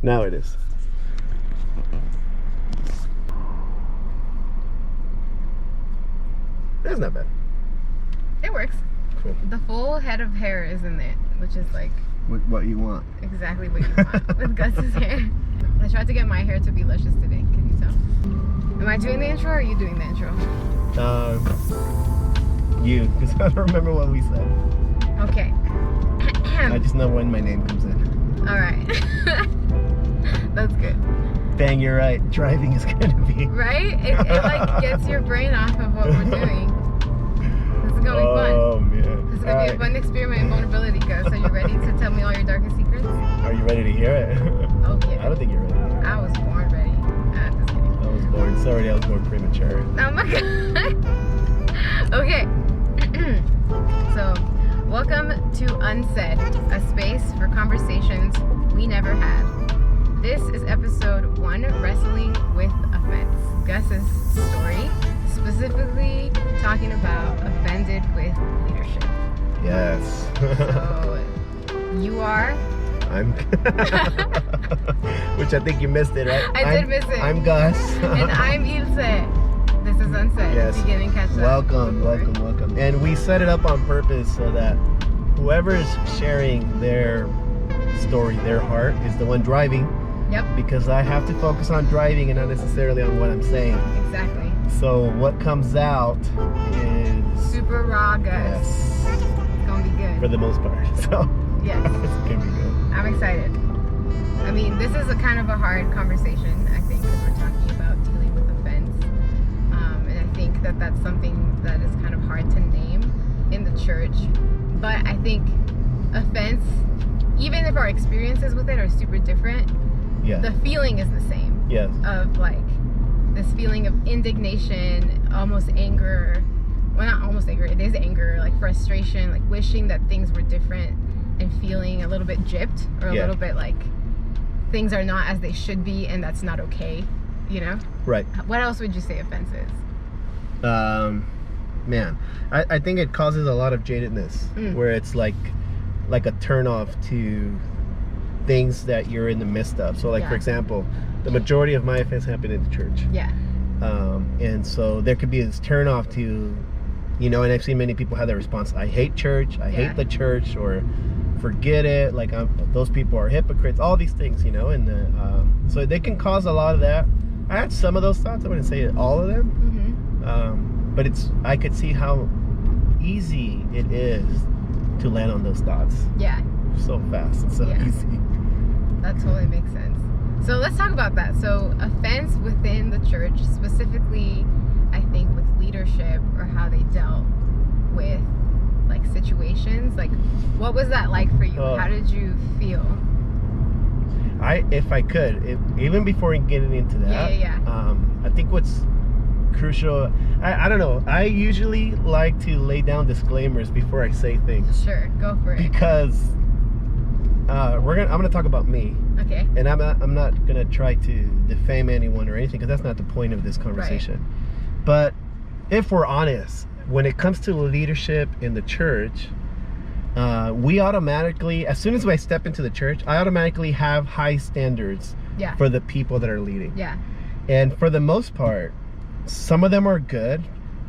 Now it is. That's not bad. It works. Cool. The full head of hair is in it, which is like What you want? exactly what you want with Gus's hair. I tried to get my hair to be luscious today. Can you tell? Am I doing the intro or are you doing the intro? You, because I don't remember what we said. Okay. I just know when my name comes in. All right. That's good. Bang, you're right. Driving is gonna be Right? It like gets your brain off of what we're doing. This is gonna be fun. Oh man. This is gonna be a fun experiment in vulnerability, Gus. Are you ready to tell me all your darkest secrets? Are you ready to hear it? Oh yeah. I don't think you're ready. I was born ready. Just kidding. I was born. Sorry, I was born premature. Oh my god. Okay. So, welcome to UNSAID, a space for conversations we never had. This is episode 1, Wrestling with Offense. Gus's story, specifically talking about offended with leadership. Yes. So, you are? I'm which I think you missed it, right? I did miss it. I'm Gus. And I'm Ilse. This is UNSAID. Yes. If you didn't catch that. Welcome. And we set it up on purpose so that whoever's sharing their story, their heart, is the one driving. Yep. Because I have to focus on driving and not necessarily on what I'm saying. Exactly. So what comes out is Super raw, Gus. yes, It's gonna be good. for the most part. So Yes. it's gonna be good. I'm excited. I mean, this is a kind of a hard conversation, I think, because we're talking about dealing with offense. And I think that that's something that is kind of hard to name in the church. But I think offense, even if our experiences with it are super different, Yeah. the feeling is the same. Yes. Of like this feeling of indignation, almost anger. Well, not almost anger, it is anger, like frustration, like wishing that things were different and feeling a little bit gypped or a little bit like things are not as they should be and that's not okay, you know? Right. What else would you say offense is? Man, I think it causes a lot of jadedness where it's like a turn off to things that you're in the midst of. So like for example, the majority of my offense happened in the church. Yeah. And so there could be this turn off to, you know, and I've seen many people have that response, I hate church, I hate the church, or forget it, like those people are hypocrites, all these things, you know, and so they can cause a lot of that. I had some of those thoughts, I wouldn't say all of them, but I could see how easy it is to land on those thoughts. Yeah. So fast and so easy. That totally makes sense. So let's talk about that. So offense within the church, specifically, I think with leadership or how they dealt with like situations. Like, what was that like for you? How did you feel? If I could, even before getting into that, I think what's crucial, I don't know, I usually like to lay down disclaimers before I say things. Sure, go for it. Because I'm gonna talk about me. Okay. And I'm not gonna try to defame anyone or anything, because that's not the point of this conversation. Right. But if we're honest, when it comes to leadership in the church, we automatically, as soon as I step into the church, I automatically have high standards for the people that are leading. Yeah. And for the most part, some of them are good,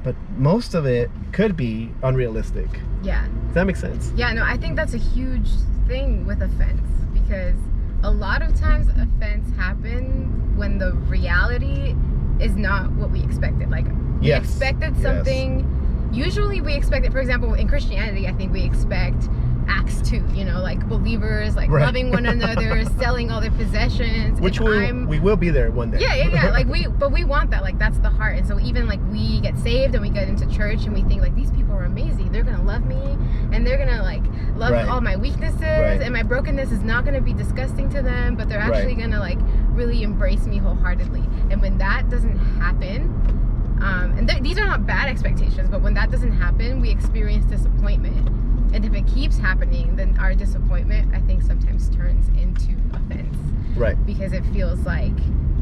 but most of it could be unrealistic. Yeah. Does that make sense? Yeah, no, I think that's a huge thing with offense, because a lot of times offense happens when the reality is not what we expected. Like, we expected something. Usually we expect it, for example, in Christianity, I think we expect Acts 2, you know, like believers, like loving one another, selling all their possessions. Which we will be there one day. Yeah. Like but we want that. Like, that's the heart. And so even like we get saved and we get into church and we think like, these people are amazing. They're going to love me and they're going to like love all my weaknesses and my brokenness is not going to be disgusting to them, but they're actually going to like really embrace me wholeheartedly. And when that doesn't happen, and these are not bad expectations, but when that doesn't happen, we experience disappointment. And if it keeps happening, then our disappointment, I think, sometimes turns into offense. Right. Because it feels like,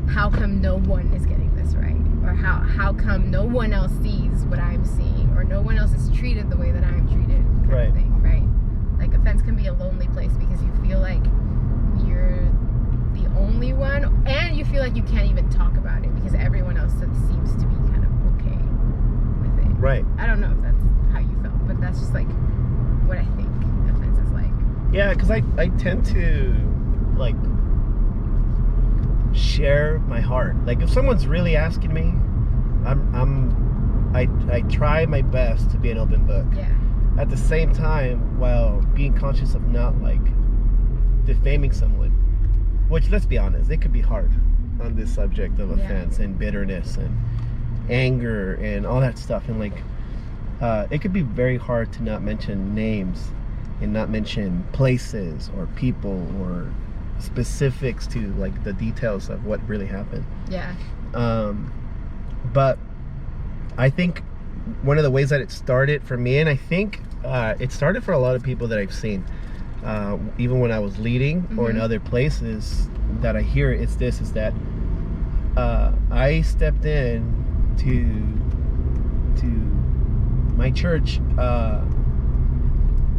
how come no one is getting this right? Or how come no one else sees what I'm seeing? Or no one else is treated the way that I'm treated? Kind of thing, right? Like, offense can be a lonely place because you feel like you're the only one, and you feel like you can't even talk about it because everyone else seems to be kind of okay with it. Right. I don't know if that's how you felt, but that's just like what I think offense is like. Yeah, because I tend to like share my heart. Like if someone's really asking me, I try my best to be an open book. Yeah. At the same time, while being conscious of not like defaming someone, which, let's be honest, it could be hard on this subject of offense and bitterness and anger and all that stuff, and like it could be very hard to not mention names and not mention places or people or specifics to like the details of what really happened. Yeah. But I think one of the ways that it started for me, and I think it started for a lot of people that I've seen, even when I was leading or in other places that I hear, is that I stepped in to my church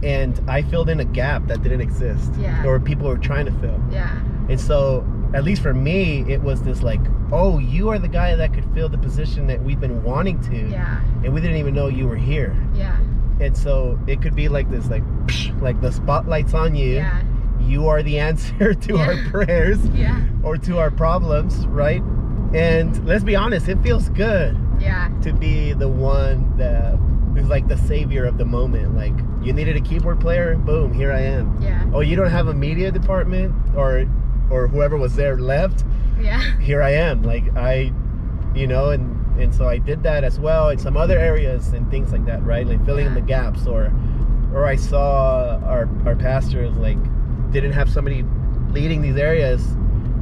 and I filled in a gap that didn't exist, or people were trying to fill. Yeah. And so, at least for me, it was this like, oh, you are the guy that could fill the position that we've been wanting to, and we didn't even know you were here. Yeah. And so it could be like this, like, psh, like the spotlight's on you. Yeah. You are the answer to our prayers, or to our problems, right? And let's be honest, it feels good. To be the one that is like the savior of the moment. Like, you needed a keyboard player, boom, here I am. Oh, you don't have a media department, or whoever was there left. Here I am. Like, you know, and so I did that as well in some other areas and things like that, right? Like filling in the gaps, or I saw our pastors like didn't have somebody leading these areas,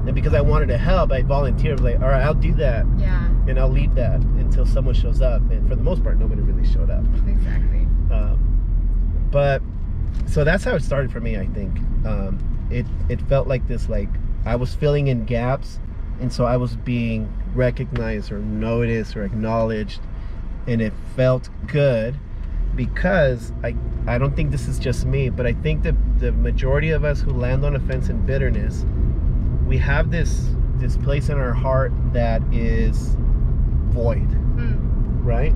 and because I wanted to help, I volunteered. Like, all right, I'll do that. And I'll lead that until someone shows up. And for the most part, nobody really showed up. Exactly. But so that's how it started for me. I think it felt like this, like I was filling in gaps, and so I was being recognized or noticed or acknowledged, and it felt good because I don't think this is just me, but I think that the majority of us who land on offense and bitterness, we have this place in our heart that is void, right?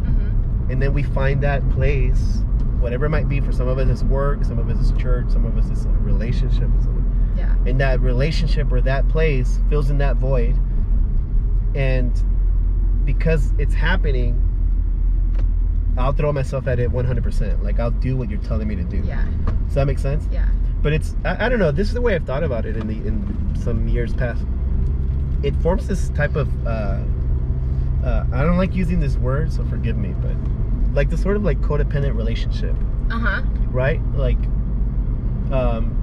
And then we find that place, whatever it might be. For some of us it's work, some of us is church, some of us is a relationship with someone. And that relationship or that place fills in that void, and because it's happening, I'll throw myself at it 100%. Like, I'll do what you're telling me to do. Does that make sense? But it's, I don't know, this is the way I've thought about it in some years past. It forms this type of I don't like using this word, so forgive me, but like the sort of like codependent relationship. Right? Like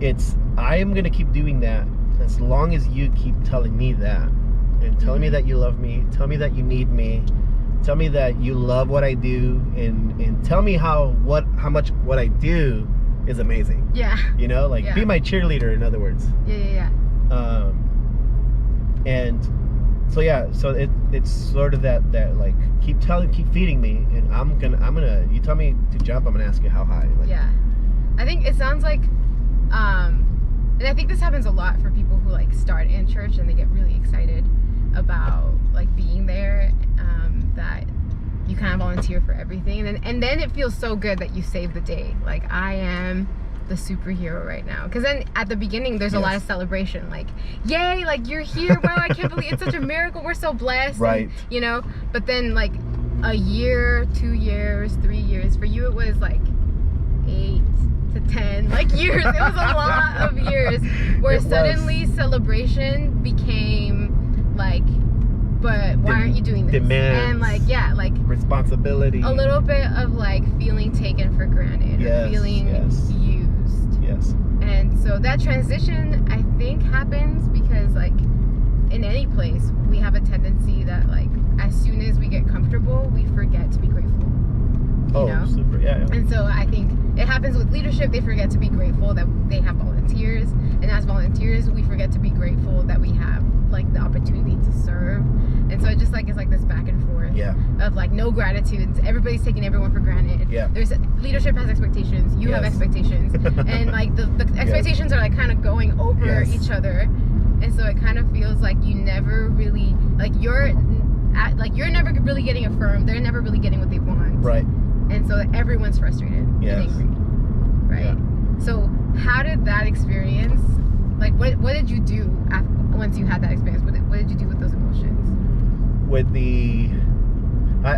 it's, I am gonna keep doing that as long as you keep telling me that, and telling me that you love me, tell me that you need me, tell me that you love what I do, and tell me how much what I do is amazing. You know, like be my cheerleader, in other words. And so so it's sort of that like keep feeding me, and I'm gonna you tell me to jump, I'm gonna ask you how high. Like, I think it sounds like and I think this happens a lot for people who like start in church and they get really excited about like being there, that you kind of volunteer for everything, and then it feels so good that you save the day. Like, I am the superhero right now, because then at the beginning there's a lot of celebration, like, yay, like you're here, wow, I can't believe it's such a miracle, we're so blessed, right? And, you know, but then like a year, 2 years, 3 years, for you it was like 8 to 10 like years. It was a lot of years where suddenly celebration became like, but why aren't you doing this? Demands, and like, like responsibility, a little bit of like feeling taken for granted, or feeling used. And so that transition, I think, happens because like in any place we have a tendency that like as soon as we get comfortable we forget to be grateful. You know? Super, And so I think it happens with leadership. They forget to be grateful that they have volunteers, and as volunteers we forget to be grateful that we have like the opportunity to serve. And so it just like it's like this back and forth of like no gratitude. Everybody's taking everyone for granted. There's leadership has expectations, you have expectations, and like the expectations are like kind of going over each other, and so it kind of feels like you never really you're never really getting affirmed. They're never really getting what they want. Right. And so everyone's frustrated and angry. Right. Yeah. So how did that experience? Like, what did you do once you had that experience? What did you do with those emotions? With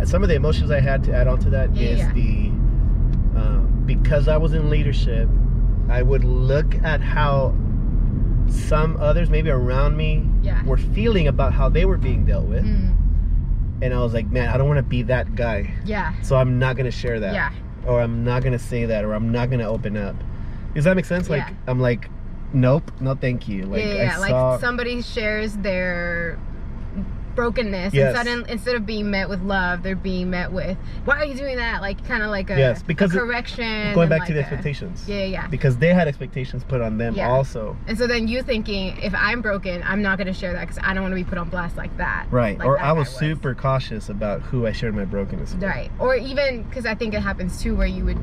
some of the emotions I had to add on to that because I was in leadership, I would look at how some others maybe around me were feeling about how they were being dealt with. And I was like, man, I don't want to be that guy. Yeah. So I'm not going to share that. Yeah. Or I'm not going to say that, or I'm not going to open up. Does that make sense? Like, I'm like, nope, no thank you. Like, like somebody shares their brokenness, and instead of being met with love, they're being met with, why are you doing that? Like, kind of like a correction. Going back to the expectations. Because they had expectations put on them also. And so then you thinking, if I'm broken, I'm not going to share that because I don't want to be put on blast like that. Right. Like, or I was super cautious about who I shared my brokenness with. Right. Or even, because I think it happens too, where you would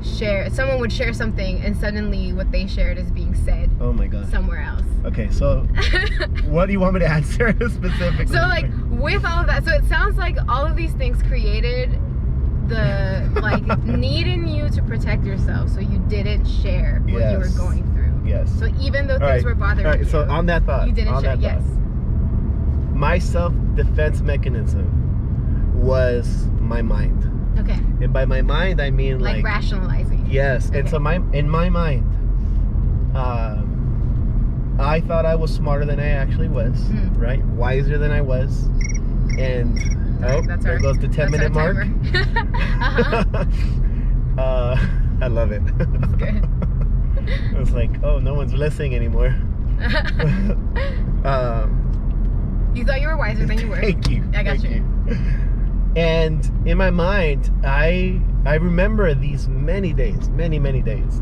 someone would share something and suddenly what they shared is being said somewhere else. Okay, so what do you want me to answer specifically? So like with all of that, so it sounds like all of these things created the like need in you to protect yourself, so you didn't share what you were going through. Yes. So even though things were bothering you, so on that thought, you didn't share. Yes. My self-defense mechanism was my mind. Okay. And by my mind, I mean like rationalizing. Yes. Okay. And so in my mind, I thought I was smarter than I actually was, right? Wiser than I was. And there goes the 10-minute mark. I love it. That's good. I was like, oh, no one's listening anymore. You thought you were wiser than you were. Thank you. I got you. And in my mind, I remember these many days.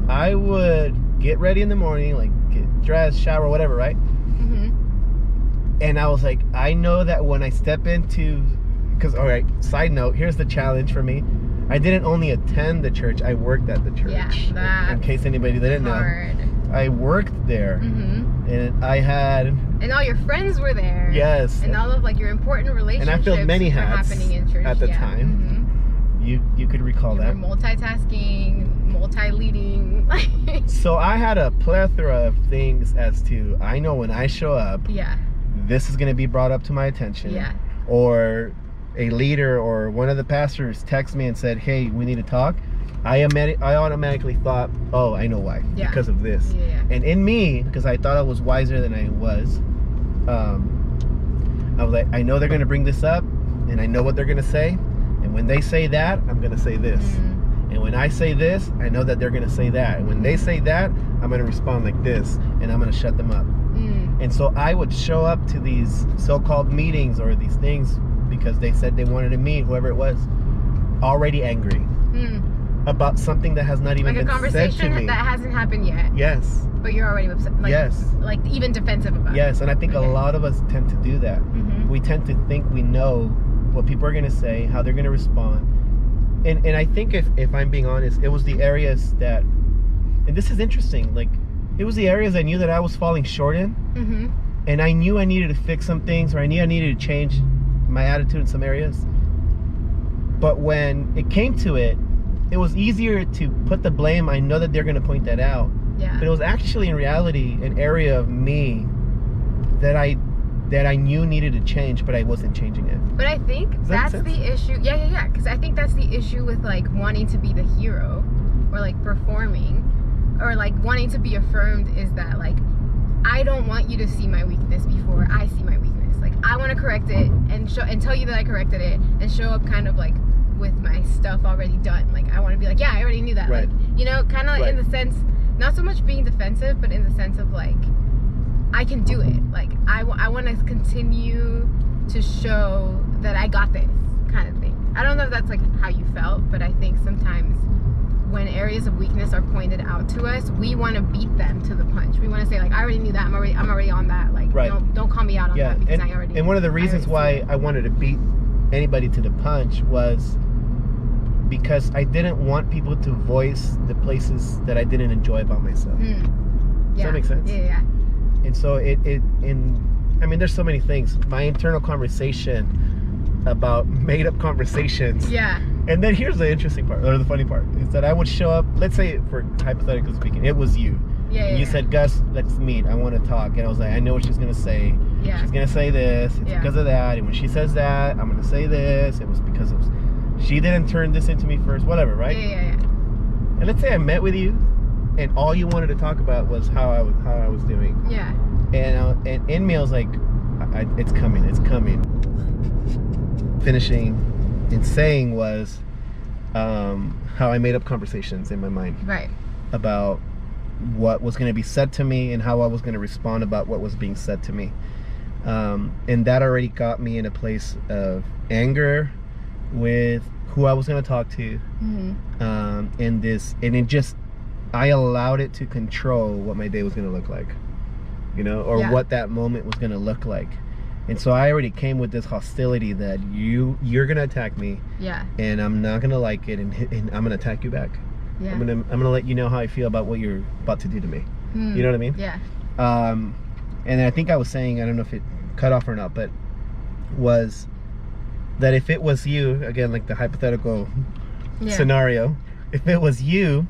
I would get ready in the morning, like get dressed, shower, whatever, right? And I was like, I know that when I step into, because, all right, side note, here's the challenge for me. I didn't only attend the church, I worked at the church. Yeah, in case anybody didn't know. I worked there. And I had... And all your friends were there. Yes. And all of like your important relationships and I filled many hats happening in church at the time. You could recall that. Were multitasking, multi-leading. So I had a plethora of things as to, I know when I show up, this is going to be brought up to my attention. Yeah. Or a leader or one of the pastors texted me and said, hey, we need to talk. I automatically thought, oh, I know why. Because of this. And in me, because I thought I was wiser than I was, I was like, I know they're going to bring this up, and I know what they're going to say. And when they say that, I'm going to say this. And when I say this, I know that they're going to say that. And when they say that, I'm going to respond like this, and I'm going to shut them up. And so I would show up to these so-called meetings or these things because they said they wanted to meet, whoever it was, already angry. About something that has not even been said to me. Like a conversation that hasn't happened yet. Yes. But you're already upset. Like, like even defensive about it. Yes, and I think a lot of us tend to do that. We tend to think we know what people are going to say, how they're going to respond. And I think if I'm being honest, it was the areas that, and this is interesting, like it was the areas I knew that I was falling short in. And I knew I needed to fix some things, or I knew I needed to change my attitude in some areas. But when it came to it, it was easier to put the blame. I know that they're going to point that out. But it was actually in reality an area of me that I knew needed to change, but I wasn't changing it. But I think that's the issue. Yeah. Because I think that's the issue with like wanting to be the hero, or like performing, or like wanting to be affirmed, is that like, I don't want you to see my weakness before I see my weakness. Like I want to correct it and tell you that I corrected it, and show up kind of like with my stuff already done. Like I want to be like, yeah, I already knew that. Like, you know, kind of in the sense, not so much being defensive, but in the sense of like, I can do it. Like I want to continue to show that I got this kind of thing. I don't know if that's like how you felt, but I think sometimes when areas of weakness are pointed out to us, we want to beat them to the punch. We want to say like, I already knew that. I'm already on that. Like don't call me out on that because I already. And one of the reasons why I wanted to beat anybody to the punch was because I didn't want people to voice the places that I didn't enjoy about myself. Does that make sense? Yeah. And so I mean, there's so many things. My internal conversation about made up conversations. Yeah. And then here's the interesting part, or the funny part, is that I would show up, let's say, for hypothetically speaking, it was you. Yeah. And you said, Gus, let's meet. I want to talk. And I was like, I know what she's going to say. Yeah. She's going to say this. It's because of that. And when she says that, I'm going to say this. It was because she didn't turn this into me first. Whatever, right? Yeah. And let's say I met with you, and all you wanted to talk about was how I was doing. Yeah. And in me, I was like, it's coming. Finishing and saying was how I made up conversations in my mind. Right. About what was going to be said to me and how I was going to respond about what was being said to me. And that already got me in a place of anger with who I was going to talk to. Mm-hmm. I allowed it to control what my day was going to look like, or what that moment was going to look like. And so I already came with this hostility that you're going to attack me. Yeah. And I'm not going to like it, and I'm going to attack you back. Yeah. I'm gonna let you know how I feel about what you're about to do to me. You know what I mean? Yeah. And I think I was saying, I don't know if it cut off or not, but was that if it was you, again, like the hypothetical scenario, if it was you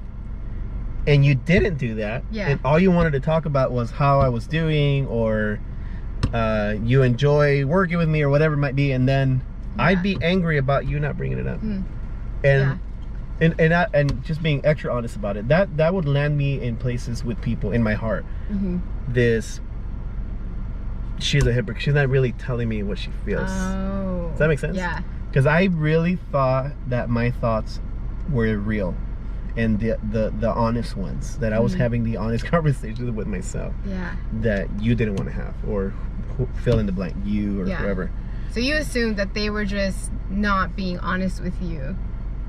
and you didn't do that, and all you wanted to talk about was how I was doing, or you enjoy working with me, or whatever it might be, and then I'd be angry about you not bringing it up. And just being extra honest about it, that would land me in places with people in my heart. Mm-hmm. She's a hypocrite. She's not really telling me what she feels. Oh. Does that make sense? Yeah. Because I really thought that my thoughts were real, and the honest ones, that I was having the honest conversations with myself. Yeah. That you didn't want to have, or fill in the blank, you or whoever. So you assumed that they were just not being honest with you,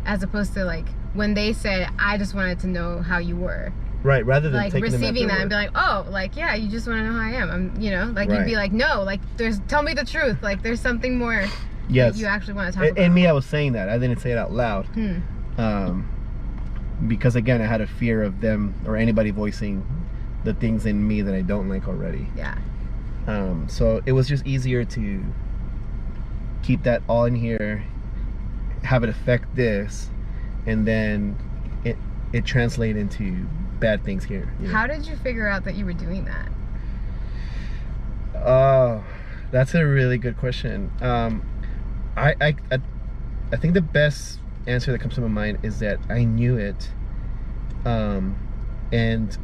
as opposed to like when they said, I just wanted to know how you were. Right, rather than like taking receiving that and be like, oh, like, yeah, you just want to know how I am. I'm, you'd be like, no, like, tell me the truth. Like, there's something more that you actually want to talk about. And me, I was saying that. I didn't say it out loud. Because again, I had a fear of them or anybody voicing the things in me that I don't like already. Yeah. So it was just easier to keep that all in here, have it affect this, and then it translate into bad things here. How did you figure out that you were doing that? Oh, that's a really good question. I think the best answer that comes to my mind is that I knew it, and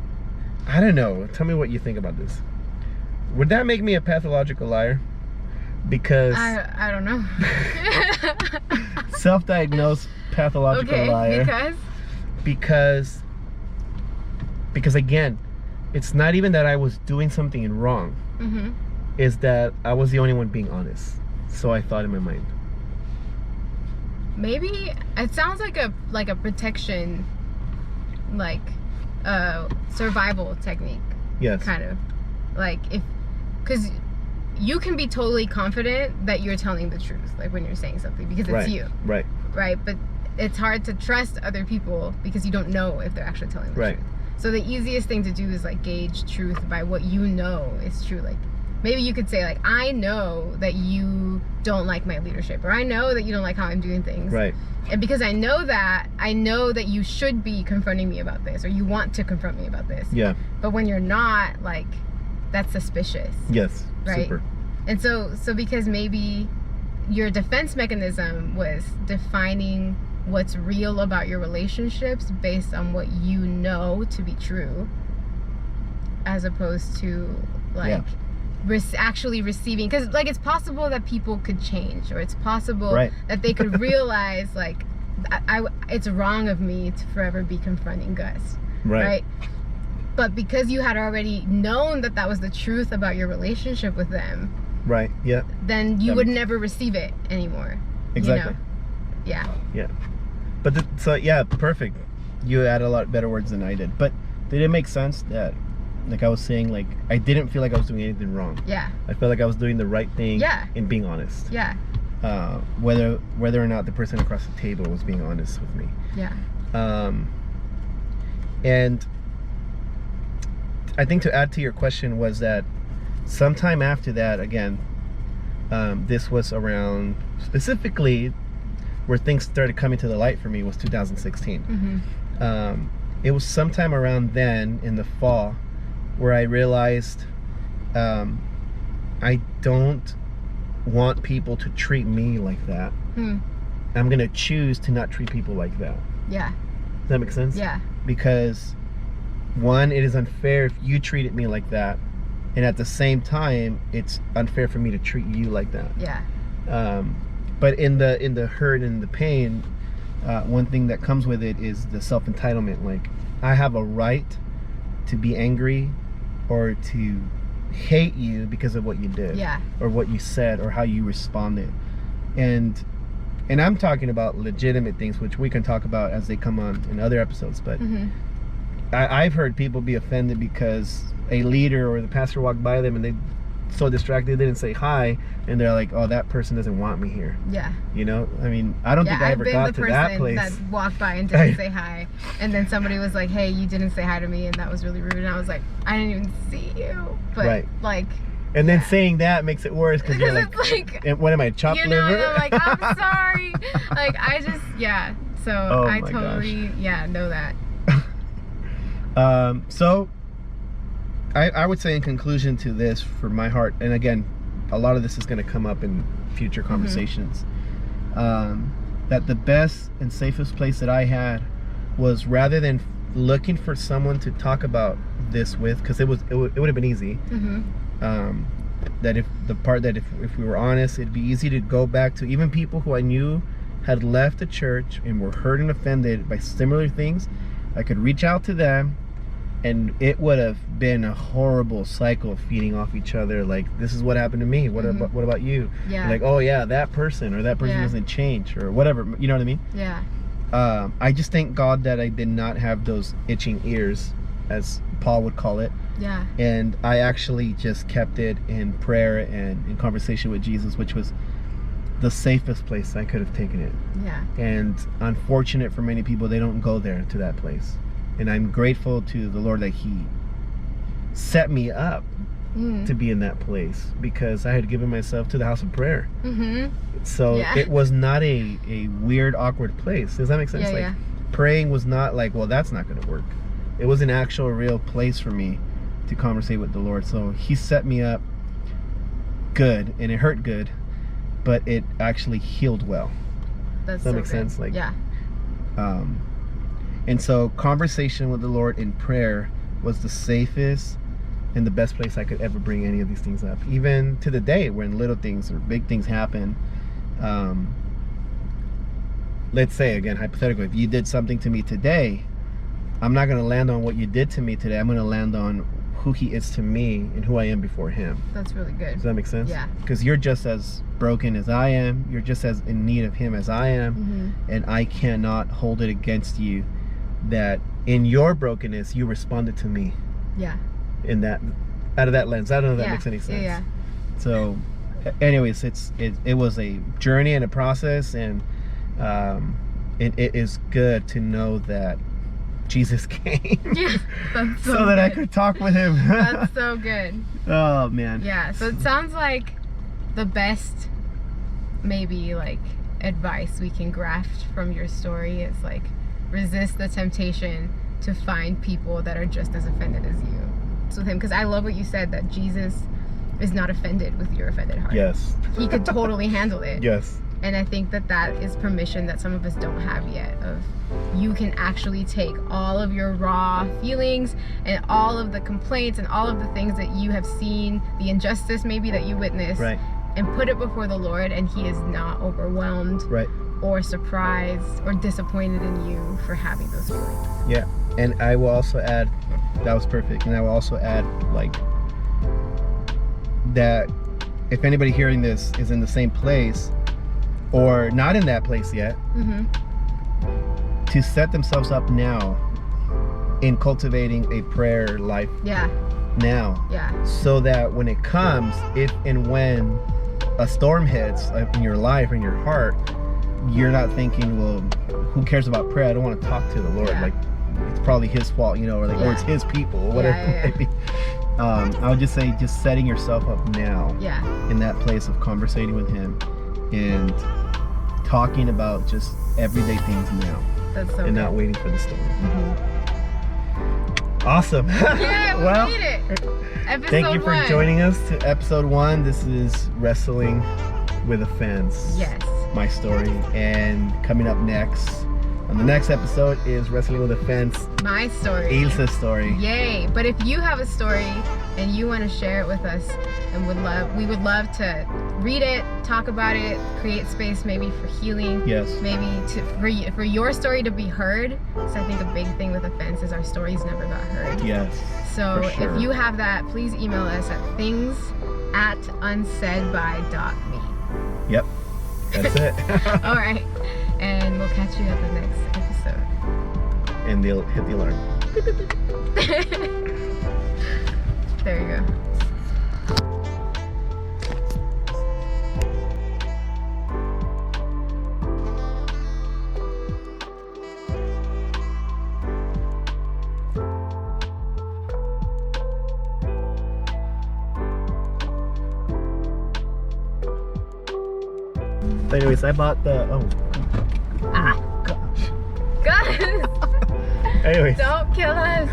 I don't know. Tell me what you think about this. Would that make me a pathological liar? Because I don't know. Self-diagnosed pathological liar. Because again, it's not even that I was doing something wrong. Mm-hmm. Is that I was the only one being honest. So I thought in my mind. Maybe it sounds like a protection, like survival technique. Yes. Kind of like because you can be totally confident that you're telling the truth, like when you're saying something, because it's you. Right. Right. But it's hard to trust other people because you don't know if they're actually telling the truth. So the easiest thing to do is like gauge truth by what you know is true. Like maybe you could say like, I know that you don't like my leadership, or I know that you don't like how I'm doing things. Right. And because I know that you should be confronting me about this, or you want to confront me about this. Yeah. But when you're not, like, that's suspicious. Yes. Right. Super. And so because maybe your defense mechanism was defining what's real about your relationships based on what you know to be true, as opposed to like actually receiving, because like it's possible that people could change, or it's possible that they could realize like it's wrong of me to forever be confronting Gus, right? But because you had already known that was the truth about your relationship with them, then you would never receive it anymore. Exactly. Yeah. But perfect. You add a lot better words than I did. But did it make sense that, like I was saying, like I didn't feel like I was doing anything wrong? Yeah. I felt like I was doing the right thing. And being honest. Yeah. Whether or not the person across the table was being honest with me. Yeah. And I think to add to your question was that sometime after that, again, this was around, specifically where things started coming to the light for me was 2016. It was sometime around then in the fall where I realized I don't want people to treat me like that. I'm gonna choose to not treat people like that. Yeah. Does that make sense? Yeah. Because one, it is unfair if you treated me like that, and at the same time, it's unfair for me to treat you like that. Yeah. But in the hurt and the pain, one thing that comes with it is the self-entitlement. Like, I have a right to be angry or to hate you because of what you did. Yeah. Or what you said or how you responded. And I'm talking about legitimate things, which we can talk about as they come on in other episodes. But I've heard people be offended because a leader or the pastor walked by them and they so distracted they didn't say hi, and they're like, oh, that person doesn't want me here. Yeah. You know, I mean, I don't think I ever got to that place. I've been the person that walked by and didn't say hi, and then somebody was like, hey, you didn't say hi to me, and that was really rude, and I was like, I didn't even see you. But like, and then saying that makes it worse because you're like, what am I, chopped liver? And I'm like, I'm sorry. Like, I just, so I totally, know that. So I would say in conclusion to this, for my heart, and again, a lot of this is going to come up in future conversations, that the best and safest place that I had was, rather than looking for someone to talk about this with, because it would have been easy, that if we were honest, it'd be easy to go back to even people who I knew had left the church and were hurt and offended by similar things. I could reach out to them, and it would have been a horrible cycle of feeding off each other. Like, this is what happened to me. What about you? Yeah. Like, oh yeah, that person, or that person doesn't change, or whatever. You know what I mean? Yeah. I just thank God that I did not have those itching ears, as Paul would call it. Yeah. And I actually just kept it in prayer and in conversation with Jesus, which was the safest place I could have taken it. Yeah. And unfortunate for many people, they don't go there, to that place. And I'm grateful to the Lord that He set me up to be in that place, because I had given myself to the house of prayer. So it was not a weird, awkward place. Does that make sense? Praying was not like, well, that's not going to work. It was an actual, real place for me to conversate with the Lord. So He set me up good, and it hurt good, but it actually healed well. Does that make sense? Like, and so conversation with the Lord in prayer was the safest and the best place I could ever bring any of these things up. Even to the day when little things or big things happen. Let's say, again, hypothetically, if you did something to me today, I'm not going to land on what you did to me today. I'm going to land on who He is to me and who I am before Him. That's really good. Does that make sense? Yeah. Because you're just as broken as I am. You're just as in need of Him as I am. And I cannot hold it against you that in your brokenness you responded to me. Yeah. In that, out of that lens. I don't know if that makes any sense. Yeah. So anyways, it was a journey and a process, and it is good to know that Jesus came. Yeah, that's so that I could talk with Him. That's so good. Oh man. Yeah, so it sounds like the best, maybe, like, advice we can graft from your story is, like, resist the temptation to find people that are just as offended as you. With Him, because I love what you said, that Jesus is not offended with your offended heart. Yes. He could totally handle it. Yes. And I think that is permission that some of us don't have yet, of you can actually take all of your raw feelings and all of the complaints and all of the things that you have seen, the injustice maybe that you witnessed, and put it before the Lord, and He is not overwhelmed or surprised or disappointed in you for having those feelings. Yeah. And I will also add, that was perfect, and I will also add, like, that if anybody hearing this is in the same place or not in that place yet, to set themselves up now in cultivating a prayer life now, so that when it comes, if and when a storm hits in your life, in your heart, you're not thinking, well, who cares about prayer? I don't want to talk to the Lord. Like, it's probably his fault, you know, or like, or it's his people, or whatever it may be. I would just say, just setting yourself up now in that place of conversating with him and talking about just everyday things now. That's so and good. not waiting for the storm. Awesome. Yeah, we well, made it. Episode thank you for 1. joining us to episode 1. This is Wrestling with a Fence. Yes. My story. And coming up next, on the next episode, is Wrestling with a Fence. My story. Ilse's story. Yay. But if you have a story and you want to share it with us, and we would love to read it, talk about it, create space maybe for healing. Yes. Maybe for your story to be heard. So I think a big thing with offense is our stories never got heard. Yes. So sure. if you have that, please email us at things@unsaidby.me. Yep. That's it. All right. And we'll catch you at the next episode. And they'll hit the alarm. There you go. But anyways, I bought the, Gus! anyways. Don't kill us!